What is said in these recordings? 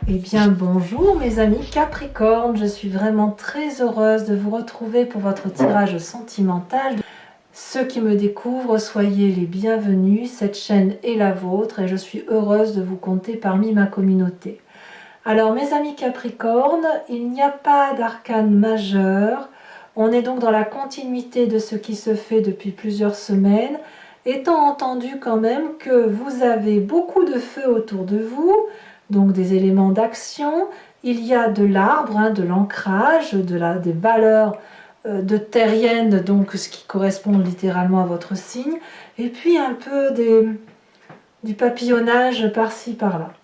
Eh bien bonjour mes amis Capricorne, je suis vraiment très heureuse de vous retrouver pour votre tirage sentimental. Ceux qui me découvrent, soyez les bienvenus, cette chaîne est la vôtre et je suis heureuse de vous compter parmi ma communauté. Alors mes amis Capricorne, il n'y a pas d'arcane majeur, on est donc dans la continuité de ce qui se fait depuis plusieurs semaines, étant entendu quand même que vous avez beaucoup de feu autour de vous, donc des éléments d'action, il y a de l'arbre, de l'ancrage, des valeurs de terrienne, donc ce qui correspond littéralement à votre signe, et puis un peu du papillonnage par-ci par-là.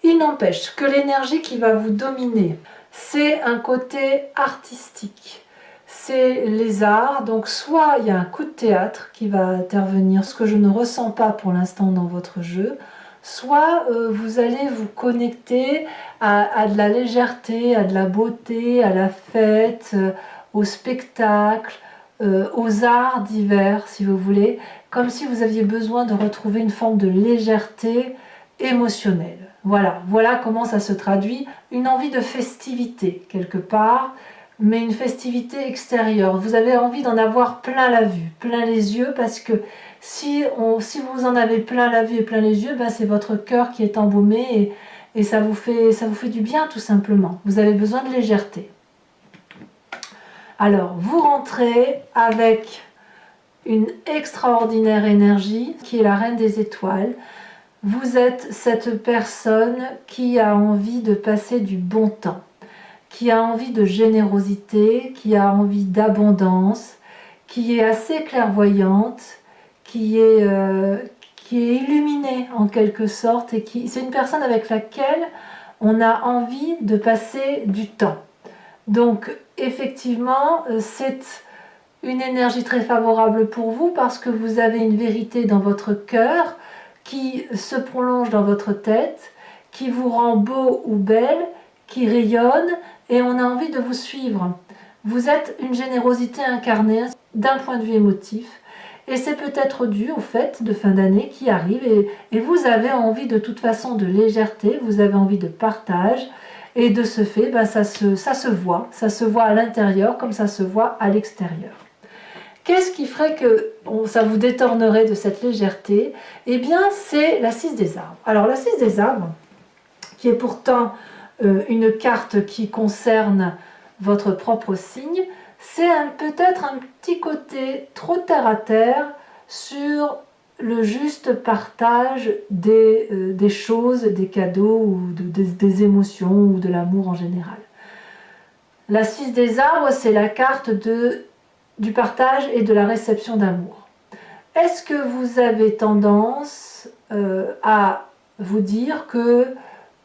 Il n'empêche que l'énergie qui va vous dominer, c'est un côté artistique, c'est les arts, donc soit il y a un coup de théâtre qui va intervenir, ce que je ne ressens pas pour l'instant dans votre jeu, soit vous allez vous connecter à de la légèreté, à de la beauté, à la fête, au spectacle, aux arts divers si vous voulez, comme si vous aviez besoin de retrouver une forme de légèreté émotionnelle. Voilà comment ça se traduit. Une envie de festivité quelque part, mais une festivité extérieure. Vous avez envie d'en avoir plein la vue, plein les yeux, parce que si vous en avez plein la vue et plein les yeux, ben c'est votre cœur qui est embaumé et ça vous fait du bien tout simplement. Vous avez besoin de légèreté. Alors, vous rentrez avec une extraordinaire énergie qui est la reine des étoiles. Vous êtes cette personne qui a envie de passer du bon temps, qui a envie de générosité, qui a envie d'abondance, qui est assez clairvoyante, qui est illuminée en quelque sorte, et c'est une personne avec laquelle on a envie de passer du temps. Donc effectivement, c'est une énergie très favorable pour vous parce que vous avez une vérité dans votre cœur qui se prolonge dans votre tête, qui vous rend beau ou belle, qui rayonne et on a envie de vous suivre. Vous êtes une générosité incarnée d'un point de vue émotif et c'est peut-être dû au fait de fin d'année qui arrive et vous avez envie de toute façon de légèreté, vous avez envie de partage et de ce fait, ben, ça se voit à l'intérieur comme ça se voit à l'extérieur. Qu'est-ce qui ferait que ça vous détournerait de cette légèreté? Eh bien, c'est la 6 des arbres. Alors, la 6 des arbres, qui est pourtant une carte qui concerne votre propre signe, c'est peut-être un petit côté trop terre à terre sur le juste partage des choses, des cadeaux, ou des émotions, ou de l'amour en général. La 6 des arbres, c'est la carte du partage et de la réception d'amour. Est-ce que vous avez tendance à vous dire que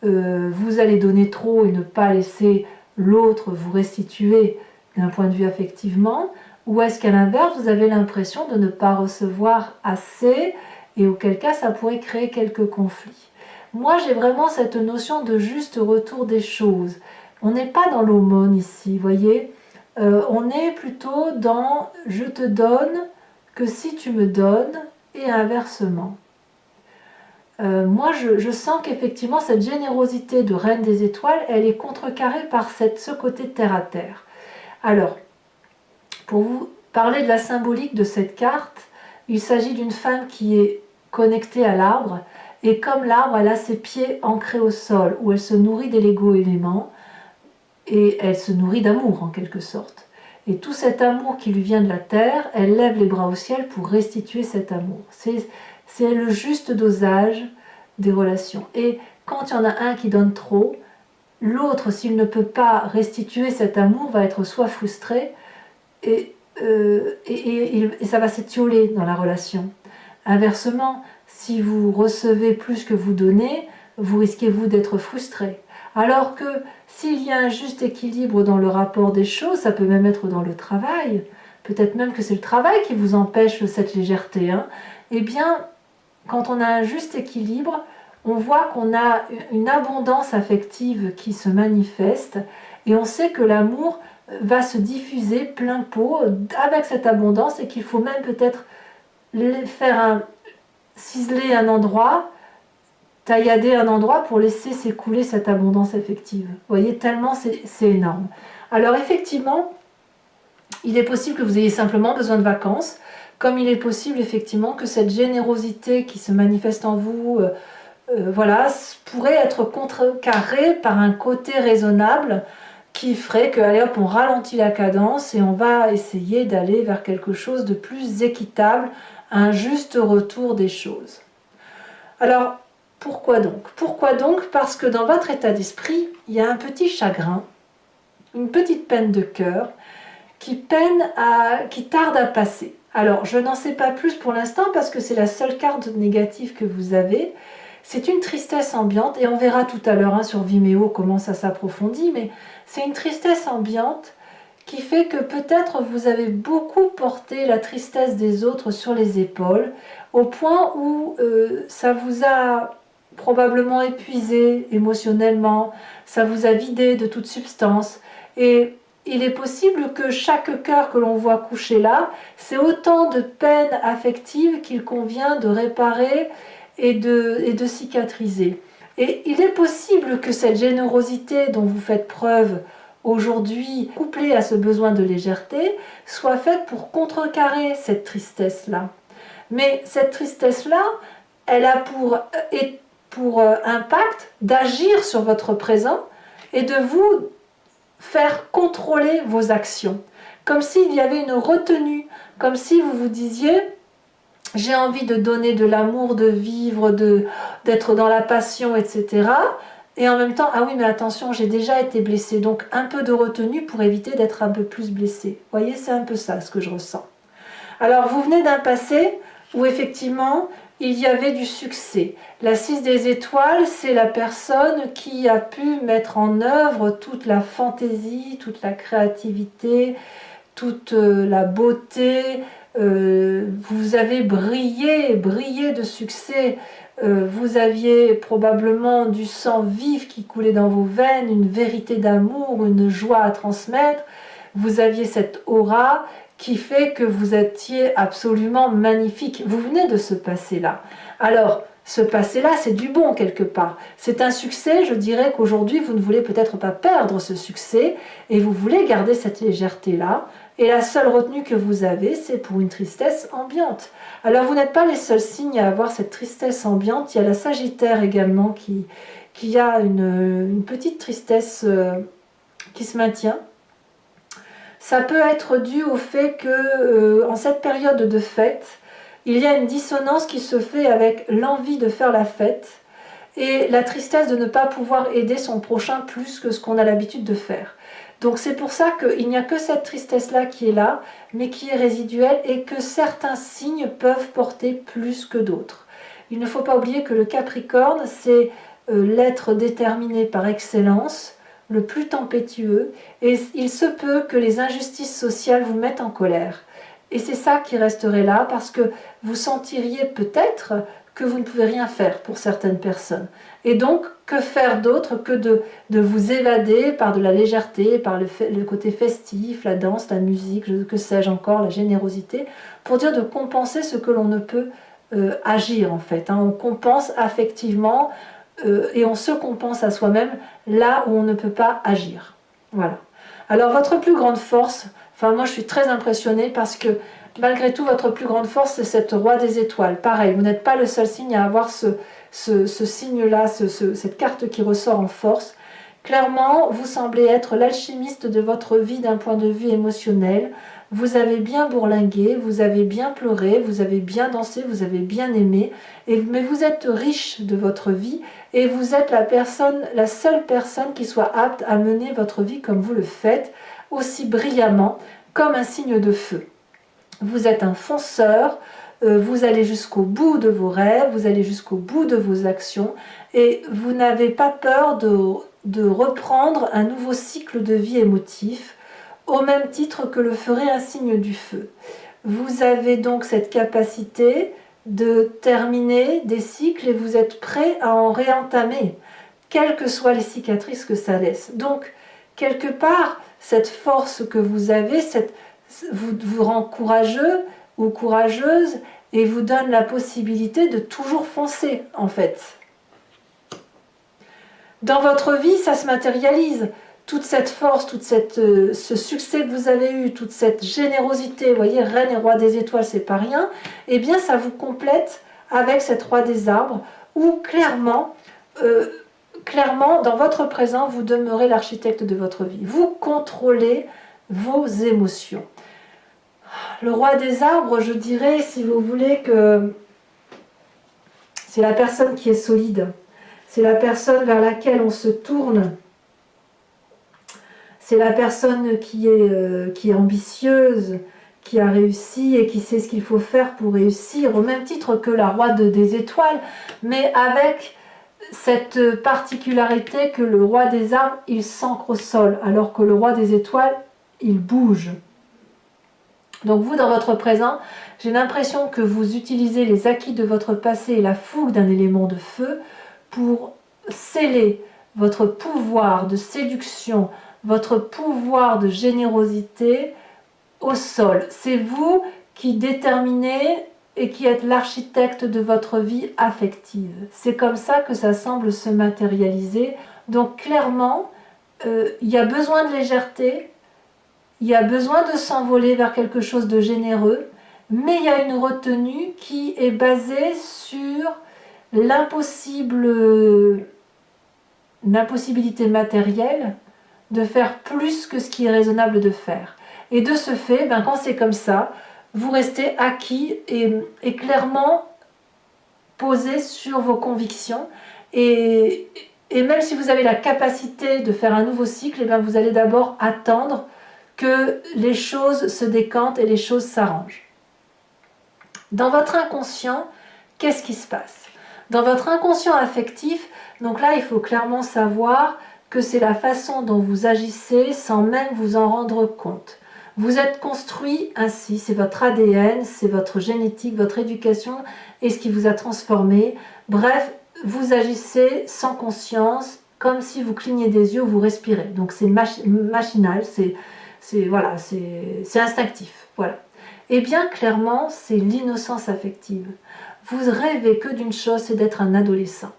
vous allez donner trop et ne pas laisser l'autre vous restituer d'un point de vue affectivement, ou est-ce qu'à l'inverse vous avez l'impression de ne pas recevoir assez et auquel cas ça pourrait créer quelques conflits? Moi j'ai vraiment cette notion de juste retour des choses. On n'est pas dans l'aumône ici, vous voyez. On est plutôt dans « je te donne que si tu me donnes » et inversement. Moi, je sens qu'effectivement, cette générosité de Reine des Étoiles, elle est contrecarrée par ce côté terre-à-terre. Alors, pour vous parler de la symbolique de cette carte, il s'agit d'une femme qui est connectée à l'arbre, et comme l'arbre, elle a ses pieds ancrés au sol, où elle se nourrit des Lego-éléments, et elle se nourrit d'amour en quelque sorte. Et tout cet amour qui lui vient de la terre, elle lève les bras au ciel pour restituer cet amour. C'est le juste dosage des relations. Et quand il y en a un qui donne trop, l'autre, s'il ne peut pas restituer cet amour, va être soit frustré et ça va s'étioler dans la relation. Inversement, si vous recevez plus que vous donnez, vous risquez vous d'être frustré. Alors que s'il y a un juste équilibre dans le rapport des choses, ça peut même être dans le travail, peut-être même que c'est le travail qui vous empêche cette légèreté, eh bien, quand on a un juste équilibre, on voit qu'on a une abondance affective qui se manifeste et on sait que l'amour va se plein pot avec cette abondance et qu'il faut même peut-être ciseler un endroit, taillader un endroit pour laisser s'écouler cette abondance affective. Vous voyez, tellement c'est énorme. Alors effectivement, il est possible que vous ayez simplement besoin de vacances, comme il est possible effectivement que cette générosité qui se manifeste en vous, voilà, pourrait être contrecarrée par un côté raisonnable qui ferait que, allez hop, on ralentit la cadence et on va essayer d'aller vers quelque chose de plus équitable, un juste retour des choses. Alors, pourquoi donc? Pourquoi donc? Parce que dans votre état d'esprit, il y a un petit chagrin, une petite peine de cœur qui tarde à passer. Alors, je n'en sais pas plus pour l'instant parce que c'est la seule carte négative que vous avez. C'est une tristesse ambiante et on verra tout à l'heure sur Vimeo comment ça s'approfondit, mais c'est une tristesse ambiante qui fait que peut-être vous avez beaucoup porté la tristesse des autres sur les épaules au point où ça vous a probablement épuisé émotionnellement, ça vous a vidé de toute substance et il est possible que chaque cœur que l'on voit couché là, c'est autant de peine affective qu'il convient de réparer et de cicatriser. Et il est possible que cette générosité dont vous faites preuve aujourd'hui, couplée à ce besoin de légèreté, soit faite pour contrecarrer cette tristesse-là. Mais cette tristesse-là, elle a pour impact d'agir sur votre présent et de vous faire contrôler vos actions. Comme s'il y avait une retenue, comme si vous vous disiez « j'ai envie de donner de l'amour, de vivre, d'être dans la passion, etc. » Et en même temps, ah oui, mais attention, j'ai déjà été blessée, donc un peu de retenue pour éviter d'être un peu plus blessée. Vous voyez, c'est un peu ça ce que je ressens. Alors, vous venez d'un passé où effectivement, il y avait du succès. La 6 des étoiles, c'est la personne qui a pu mettre en œuvre toute la fantaisie, toute la créativité, toute la beauté. Vous avez brillé de succès. Vous aviez probablement du sang vif qui coulait dans vos veines, une vérité d'amour, une joie à transmettre. Vous aviez cette aura qui fait que vous étiez absolument magnifique. Vous venez de ce passé-là. Alors, ce passé-là, c'est du bon quelque part. C'est un succès, je dirais qu'aujourd'hui, vous ne voulez peut-être pas perdre ce succès et vous voulez garder cette légèreté-là. Et la seule retenue que vous avez, c'est pour une tristesse ambiante. Alors, vous n'êtes pas les seuls signes à avoir cette tristesse ambiante. Il y a la Sagittaire également qui a une petite tristesse qui se maintient. Ça peut être dû au fait que, en cette période de fête, il y a une dissonance qui se fait avec l'envie de faire la fête et la tristesse de ne pas pouvoir aider son prochain plus que ce qu'on a l'habitude de faire. Donc c'est pour ça qu'il n'y a que cette tristesse-là qui est là, mais qui est résiduelle et que certains signes peuvent porter plus que d'autres. Il ne faut pas oublier que le Capricorne, c'est l'être déterminé par excellence, le plus tempétueux, et il se peut que les injustices sociales vous mettent en colère. Et c'est ça qui resterait là, parce que vous sentiriez peut-être que vous ne pouvez rien faire pour certaines personnes. Et donc, que faire d'autre que de vous évader par de la légèreté, par le côté festif, la danse, la musique, que sais-je encore, la générosité, pour dire de compenser ce que l'on ne peut agir en fait. On compense affectivement et on se compense à soi-même là où on ne peut pas agir. Voilà. Alors votre plus grande force, enfin moi je suis très impressionnée parce que malgré tout votre plus grande force c'est cette roi des étoiles. Pareil, vous n'êtes pas le seul signe à avoir ce signe-là, cette carte qui ressort en force. Clairement, vous semblez être l'alchimiste de votre vie d'un point de vue émotionnel. Vous avez bien bourlingué, vous avez bien pleuré, vous avez bien dansé, vous avez bien aimé, mais vous êtes riche de votre vie et vous êtes la seule personne qui soit apte à mener votre vie comme vous le faites, aussi brillamment, comme un signe de feu. Vous êtes un fonceur, vous allez jusqu'au bout de vos rêves, vous allez jusqu'au bout de vos actions et vous n'avez pas peur de reprendre un nouveau cycle de vie émotif au même titre que le ferait un signe du feu. Vous avez donc cette capacité de terminer des cycles et vous êtes prêt à en réentamer, quelles que soient les cicatrices que ça laisse. Donc, quelque part, cette force que vous avez, vous rend courageux ou courageuse et vous donne la possibilité de toujours foncer, en fait. Dans votre vie, ça se matérialise. Toute cette force, ce succès que vous avez eu, toute cette générosité, vous voyez, reine et roi des étoiles, c'est pas rien, eh bien ça vous complète avec cette roi des arbres, où clairement, dans votre présent, vous demeurez l'architecte de votre vie. Vous contrôlez vos émotions. Le roi des arbres, je dirais, si vous voulez, que c'est la personne qui est solide. C'est la personne vers laquelle on se tourne. C'est la personne qui est ambitieuse, qui a réussi et qui sait ce qu'il faut faire pour réussir, au même titre que la roi des étoiles, mais avec cette particularité que le roi des arbres, il s'ancre au sol, alors que le roi des étoiles, il bouge. Donc vous, dans votre présent, j'ai l'impression que vous utilisez les acquis de votre passé et la fougue d'un élément de feu pour sceller votre pouvoir de séduction, votre pouvoir de générosité au sol. C'est vous qui déterminez et qui êtes l'architecte de votre vie affective. C'est comme ça que ça semble se matérialiser. Donc clairement, il y a besoin de légèreté, il y a besoin de s'envoler vers quelque chose de généreux, mais il y a une retenue qui est basée sur l'impossibilité matérielle de faire plus que ce qui est raisonnable de faire. Et de ce fait, ben, quand c'est comme ça, vous restez acquis et clairement posé sur vos convictions. Et même si vous avez la capacité de faire un nouveau cycle, ben, vous allez d'abord attendre que les choses se décantent et les choses s'arrangent. Dans votre inconscient, qu'est-ce qui se passe? Dans votre inconscient affectif, donc là, il faut clairement savoir que c'est la façon dont vous agissez sans même vous en rendre compte. Vous êtes construit ainsi, c'est votre ADN, c'est votre génétique, votre éducation et ce qui vous a transformé. Bref, vous agissez sans conscience, comme si vous cligniez des yeux ou vous respirez. Donc c'est machinal, c'est instinctif. Voilà. Eh bien, clairement, c'est l'innocence affective. Vous rêvez que d'une chose, c'est d'être un adolescent.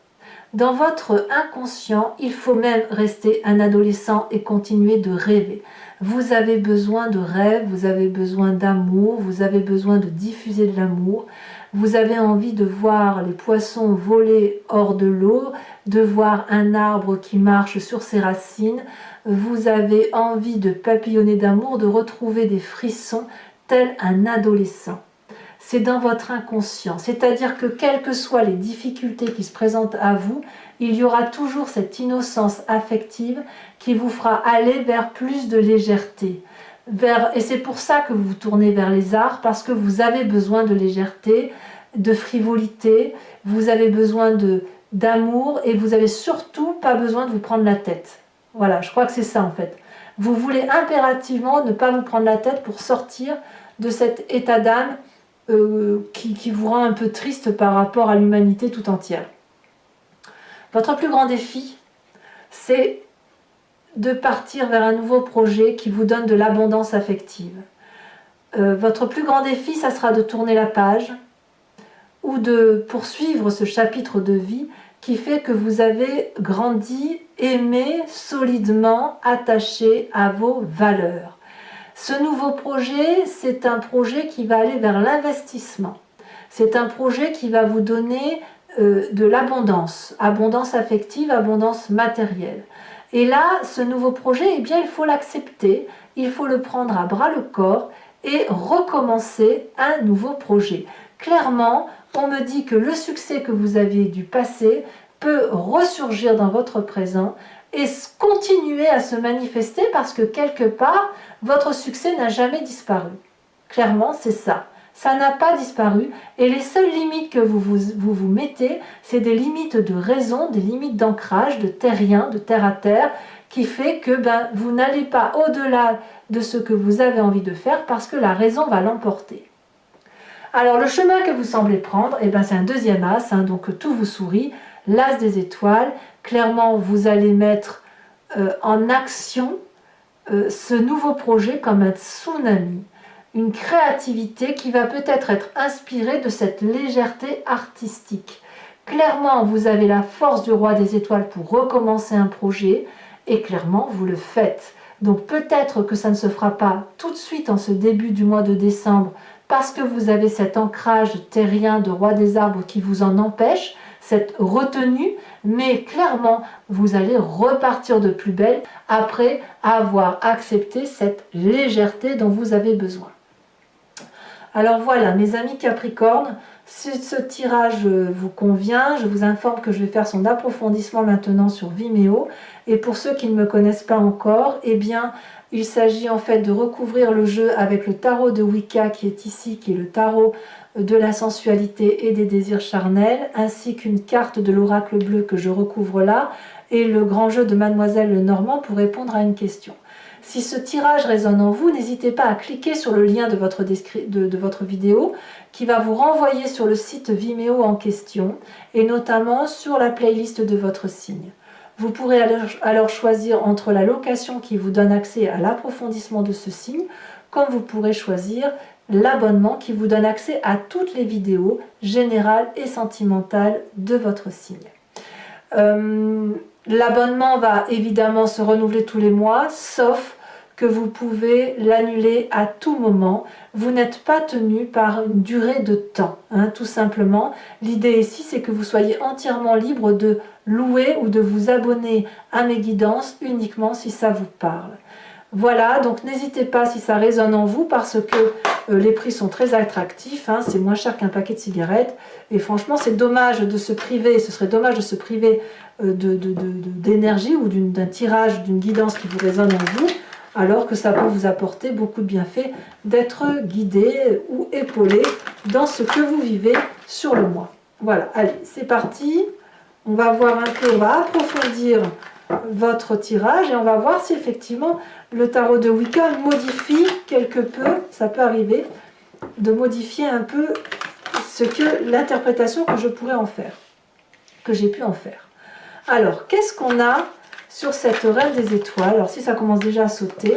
Dans votre inconscient, il faut même rester un adolescent et continuer de rêver. Vous avez besoin de rêve, vous avez besoin d'amour, vous avez besoin de diffuser de l'amour. Vous avez envie de voir les poissons voler hors de l'eau, de voir un arbre qui marche sur ses racines. Vous avez envie de papillonner d'amour, de retrouver des frissons tel un adolescent. C'est dans votre inconscient, c'est-à-dire que quelles que soient les difficultés qui se présentent à vous, il y aura toujours cette innocence affective qui vous fera aller vers plus de légèreté. Et c'est pour ça que vous vous tournez vers les arts, parce que vous avez besoin de légèreté, de frivolité, vous avez besoin d'amour et vous avez surtout pas besoin de vous prendre la tête. Voilà, je crois que c'est ça en fait. Vous voulez impérativement ne pas vous prendre la tête pour sortir de cet état d'âme qui vous rend un peu triste par rapport à l'humanité tout entière. Votre plus grand défi, c'est de partir vers un nouveau projet qui vous donne de l'abondance affective. Votre plus grand défi, ça sera de tourner la page ou de poursuivre ce chapitre de vie qui fait que vous avez grandi, aimé, solidement attaché à vos valeurs. Ce nouveau projet, c'est un projet qui va aller vers l'investissement. C'est un projet qui va vous donner de l'abondance, abondance affective, abondance matérielle. Et là, ce nouveau projet, eh bien, il faut l'accepter, il faut le prendre à bras le corps et recommencer un nouveau projet. Clairement, on me dit que le succès que vous aviez du passé peut ressurgir dans votre présent et continuer à se manifester parce que quelque part, votre succès n'a jamais disparu. Clairement, c'est ça. Ça n'a pas disparu et les seules limites que vous mettez, c'est des limites de raison, des limites d'ancrage, de terrien, de terre à terre, qui fait que vous n'allez pas au-delà de ce que vous avez envie de faire parce que la raison va l'emporter. Alors le chemin que vous semblez prendre, c'est un deuxième as, donc tout vous sourit, l'as des étoiles. Clairement, vous allez mettre en action ce nouveau projet comme un tsunami, une créativité qui va peut-être être inspirée de cette légèreté artistique. Clairement, vous avez la force du roi des étoiles pour recommencer un projet et clairement, vous le faites. Donc peut-être que ça ne se fera pas tout de suite en ce début du mois de décembre parce que vous avez cet ancrage terrien de roi des arbres qui vous en empêche, cette retenue, mais clairement, vous allez repartir de plus belle après avoir accepté cette légèreté dont vous avez besoin. Alors voilà, mes amis Capricorne, si ce tirage vous convient, je vous informe que je vais faire son approfondissement maintenant sur Vimeo. Et pour ceux qui ne me connaissent pas encore, eh bien, il s'agit en fait de recouvrir le jeu avec le tarot de Wicca qui est ici, qui est le tarot de la sensualité et des désirs charnels, ainsi qu'une carte de l'oracle bleu que je recouvre là, et le grand jeu de Mademoiselle Lenormand pour répondre à une question. Si ce tirage résonne en vous, n'hésitez pas à cliquer sur le lien de votre vidéo qui va vous renvoyer sur le site Vimeo en question et notamment sur la playlist de votre signe. Vous pourrez alors choisir entre la location qui vous donne accès à l'approfondissement de ce signe, comme vous pourrez choisir l'abonnement qui vous donne accès à toutes les vidéos générales et sentimentales de votre signe. L'abonnement va évidemment se renouveler tous les mois, sauf que vous pouvez l'annuler à tout moment. Vous n'êtes pas tenu par une durée de temps, hein, tout simplement. L'idée ici, c'est que vous soyez entièrement libre de louer ou de vous abonner à mes guidances uniquement si ça vous parle. Voilà, donc n'hésitez pas si ça résonne en vous parce que les prix sont très attractifs, hein, c'est moins cher qu'un paquet de cigarettes et franchement c'est dommage de se priver, ce serait dommage de se priver d'énergie ou d'un tirage, d'une guidance qui vous résonne en vous, alors que ça peut vous apporter beaucoup de bienfaits d'être guidé ou épaulé dans ce que vous vivez sur le mois. Voilà, allez, c'est parti, on va voir un peu, on va approfondir votre tirage et on va voir si effectivement le tarot de Wicca modifie quelque peu, ça peut arriver, de modifier un peu l'interprétation que je pourrais en faire, que j'ai pu en faire. Alors, qu'est-ce qu'on a sur cette reine des étoiles? Alors, si ça commence déjà à sauter,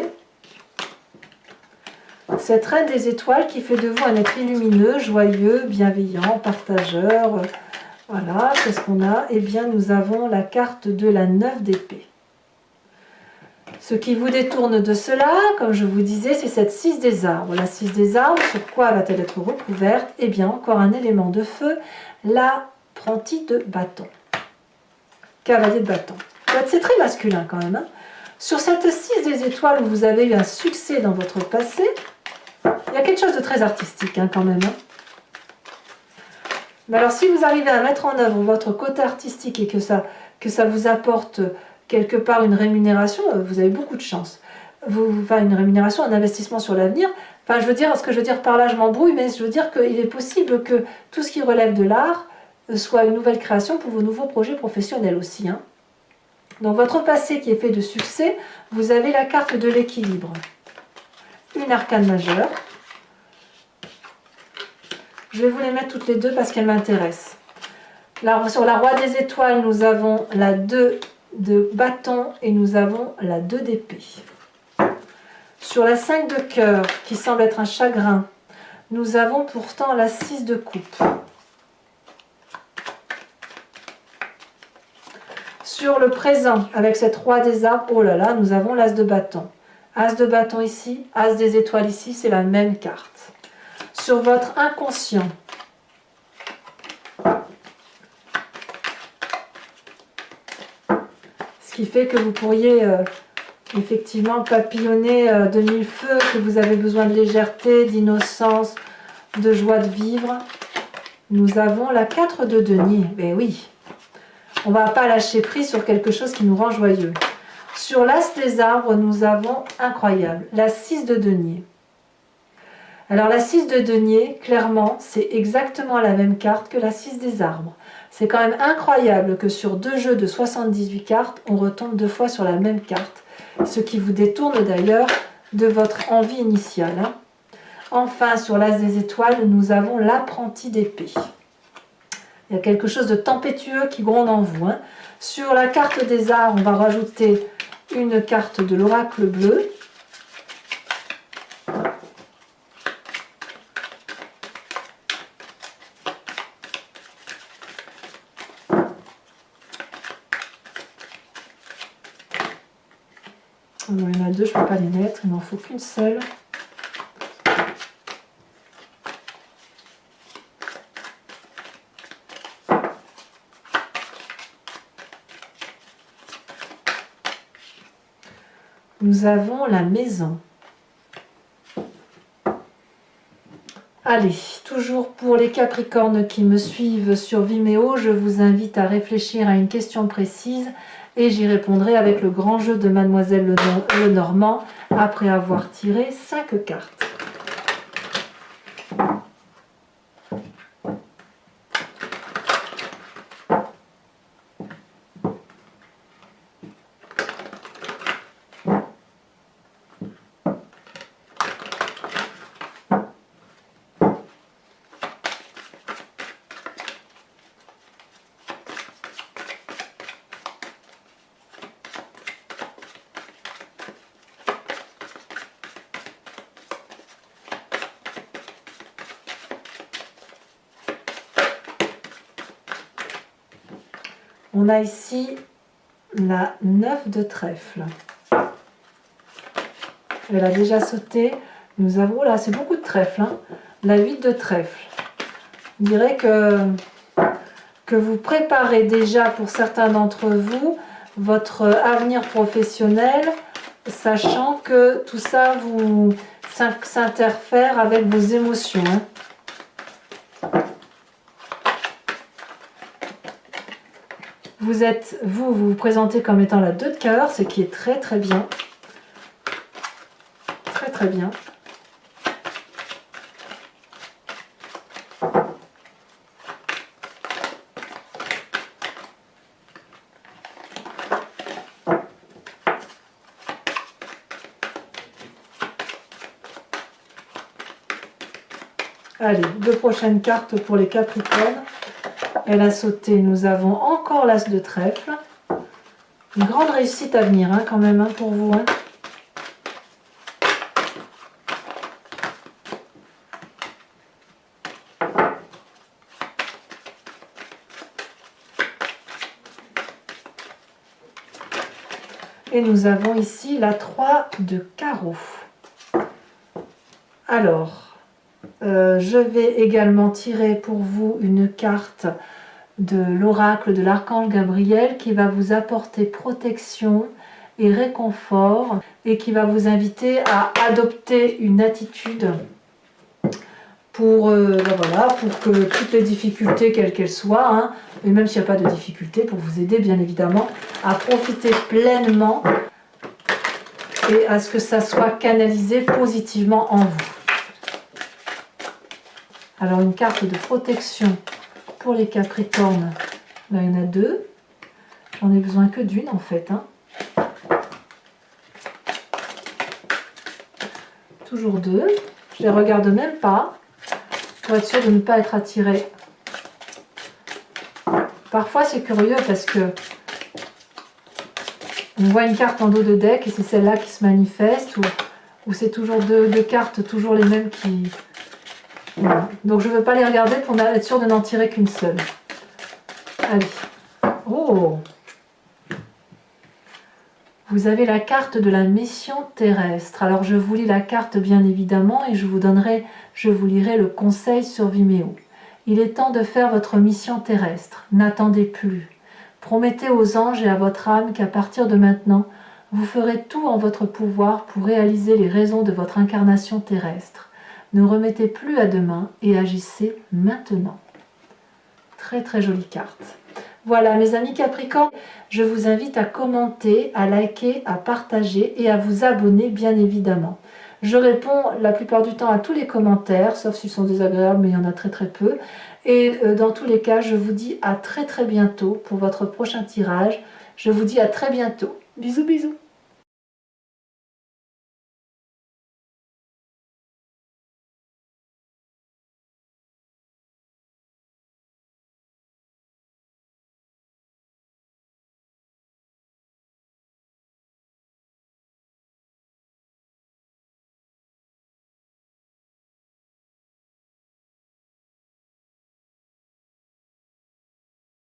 cette reine des étoiles qui fait de vous un être lumineux, joyeux, bienveillant, partageur. Voilà, qu'est-ce qu'on a? Eh bien, nous avons la carte de la 9 d'épée. Ce qui vous détourne de cela, comme je vous disais, c'est cette 6 des arbres. La 6 des arbres, sur quoi va-t-elle être recouverte? Eh bien, encore un élément de feu, l'apprenti de bâton. Cavalier de bâton. C'est très masculin quand même. Hein. Sur cette 6 des étoiles où vous avez eu un succès dans votre passé, il y a quelque chose de très artistique hein, quand même. Hein. Mais alors si vous arrivez à mettre en œuvre votre côté artistique et que ça vous apporte quelque part une rémunération, vous avez beaucoup de chance. Une rémunération, un investissement sur l'avenir. Enfin, je veux dire, ce que je veux dire par là, je m'embrouille, mais je veux dire qu'il est possible que tout ce qui relève de l'art soit une nouvelle création pour vos nouveaux projets professionnels aussi. Hein. Dans votre passé qui est fait de succès, vous avez la carte de l'équilibre. Une arcane majeure. Je vais vous les mettre toutes les deux parce qu'elles m'intéressent. Sur la roi des étoiles, nous avons la 2 de bâton et nous avons la 2 d'épée. Sur la 5 de cœur, qui semble être un chagrin, nous avons pourtant la 6 de coupe. Sur le présent, avec cette roi des arbres, oh là là, nous avons l'as de bâton. As de bâton ici, as des étoiles ici, c'est la même carte. Sur votre inconscient, ce qui fait que vous pourriez effectivement papillonner de mille feux, que vous avez besoin de légèreté, d'innocence, de joie de vivre. Nous avons la 4 de denier. Ben oui, on ne va pas lâcher prise sur quelque chose qui nous rend joyeux. Sur l'as des arbres, nous avons, incroyable, la 6 de denier. Alors la 6 de denier, clairement, c'est exactement la même carte que la 6 des arbres. C'est quand même incroyable que sur 2 jeux de 78 cartes, on retombe 2 fois sur la même carte. Ce qui vous détourne d'ailleurs de votre envie initiale. Hein. Enfin, sur l'as des étoiles, nous avons l'apprenti d'épée. Il y a quelque chose de tempétueux qui gronde en vous. Hein. Sur la carte des arts, on va rajouter une carte de l'oracle bleu. Alors, il y en a deux, je ne peux pas les mettre, il n'en faut qu'une seule. Nous avons la maison. Allez, toujours pour les Capricornes qui me suivent sur Vimeo, je vous invite à réfléchir à une question précise et j'y répondrai avec le grand jeu de Mademoiselle Lenormand après avoir tiré 5 cartes. On a ici la 9 de trèfle. Elle a déjà sauté. Nous avons, là c'est beaucoup de trèfle, hein, la 8 de trèfle. Je dirais que vous préparez déjà pour certains d'entre vous votre avenir professionnel, sachant que tout ça vous s'interfère avec vos émotions. Hein. Vous vous présentez comme étant la 2 de cœur, ce qui est très très bien. Très très bien. Allez, 2 prochaines cartes pour les Capricornes. Elle a sauté, nous avons encore l'As de trèfle. Une grande réussite à venir, hein, quand même, hein, pour vous. Hein. Et nous avons ici la 3 de carreau. Alors, je vais également tirer pour vous une carte de l'oracle de l'archange Gabriel qui va vous apporter protection et réconfort et qui va vous inviter à adopter une attitude pour, voilà, pour que toutes les difficultés, quelles qu'elles soient, hein, et même s'il n'y a pas de difficultés, pour vous aider bien évidemment à profiter pleinement et à ce que ça soit canalisé positivement en vous. Alors une carte de protection pour les Capricornes, là il y en a 2, j'en ai besoin que d'une en fait. Hein. Toujours 2, je les regarde même pas, pour être sûr de ne pas être attiré. Parfois c'est curieux parce que on voit une carte en dos de deck et c'est celle-là qui se manifeste, ou c'est toujours deux cartes, toujours les mêmes qui... Voilà. Donc je ne veux pas les regarder pour être sûr de n'en tirer qu'une seule. Allez. Oh! Vous avez la carte de la mission terrestre. Alors je vous lis la carte bien évidemment et je vous lirai le conseil sur Vimeo. Il est temps de faire votre mission terrestre. N'attendez plus. Promettez aux anges et à votre âme qu'à partir de maintenant, vous ferez tout en votre pouvoir pour réaliser les raisons de votre incarnation terrestre. Ne remettez plus à demain et agissez maintenant. Très très jolie carte. Voilà mes amis Capricornes, je vous invite à commenter, à liker, à partager et à vous abonner bien évidemment. Je réponds la plupart du temps à tous les commentaires, sauf s'ils sont désagréables, mais il y en a très très peu. Et dans tous les cas, je vous dis à très très bientôt pour votre prochain tirage. Je vous dis à très bientôt. Bisous bisous.